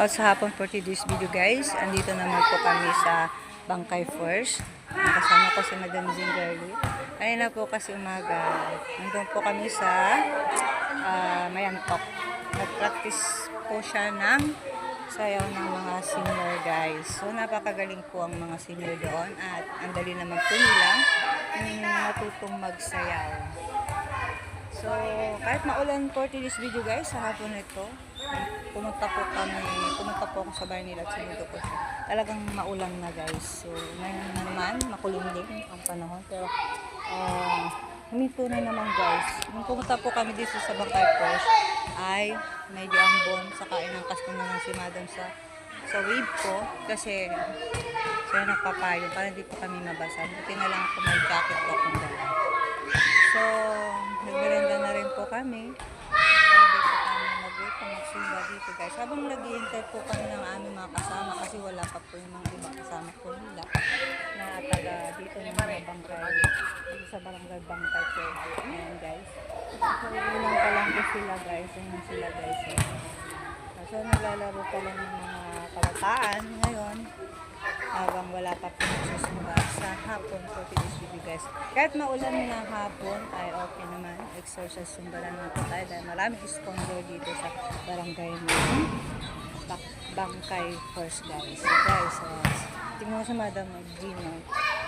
Sa hapon for today's video guys. Andito naman po kami sa Bangkay First. Kasama ko si Madam Zingerly. Kanina po kasi umaga. Nandun po kami sa Mayantok. Nag-practice po siya ng sayaw ng mga senior guys. So napakagaling po ang mga senior doon. At ang dali naman po nilang matutong magsayaw. So, kahit maulan po today's video guys, sa hapon ito, pumunta po ako sa bahay nila at sinundo ko siya. Talagang maulan na guys. So, ngayon naman, makulimlim ang panahon. Pero, huminto na naman guys. Nung pumunta po kami dito sa Bangkay First, ay medyo ambon, saka inangkas ko na lang si Madam sa wave ko. Kasi, siya nagpapayo para hindi po kami mabasa. Buti na lang ako may jacket ko akong dala. So, nagmerenda na rin po kami. Sabi po kami magsimba dito guys. Habang nag-i-enter po kami ng aming mga kasama kasi wala pa po yung mga ibang kasama po nila na taga dito ng mga bangkay. Dito sa barangay Bangkay po. Ayan guys. So, ilang pa lang po sila guys. Ayan sila guys. So, naglalaro pa lang ng mga kabataan ngayon. Habang wala pa po nagsusimba sa hapon po today's video guys. Kahit maulan na hapon ay okay naman. Exercise sumba lang natin tayo dahil maraming sponsor dito sa barangay ng Bangkay First guys. So guys, tingnan mo sa Madam Gino.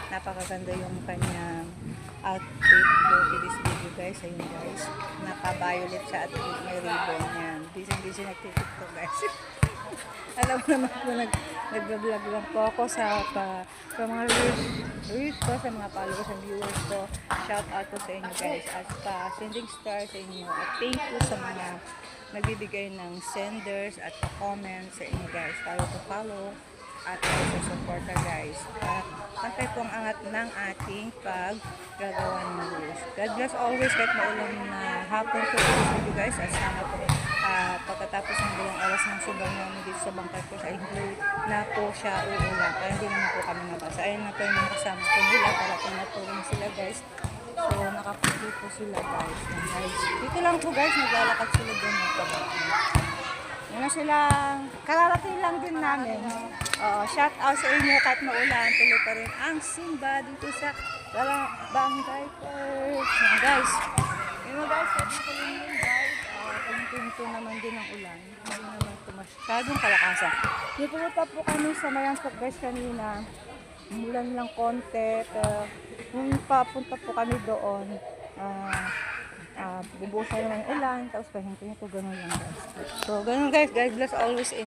Napakaganda yung kanyang outfit po today's video guys. Ayun guys. Naka-violet siya at may ribbon yan. Busy nagtitiktok guys. Alam mo naman po, nag-vlog lang po ako sa mga reels ko, sa mga followers and viewers ko. Shout out po sa inyo guys at sending star sa inyo. At thank you sa mga nagbibigay ng senders at comments sa inyo guys. Follow at also supporter guys. At pantay po ang angat ng ating paggagawa ng rules. God bless always kahit maulan na hapon po sa video guys. At sana po pagkatapos ng 2 oras ng sumbang namin dito sa Bangkay First ay hindi na po siya uulan. Kaya hindi naman po kami mabasa. Ayun na po yung mga kasama po nila para po natulong sila guys. So nakapundi po sila guys. Dito lang po guys, naglalakad sila doon. Yun na silang kararating lang din namin. Shout out sa inyo kahit maulan. Tuloy pa rin ang simba dito sa Bangkay First. Yan guys. Yun na guys, sabi ko lang yun guys. Pinto naman din ang ulan. Hindi naman ito masyadong kalakasan. Pumunta po kami sa Mayantok guys kanina. Umulan lang konti. Pero nung papunta po kami doon, bubusan naman yung ulan. Tapos pahinto nito, ganun lang guys. So ganun guys, God bless always.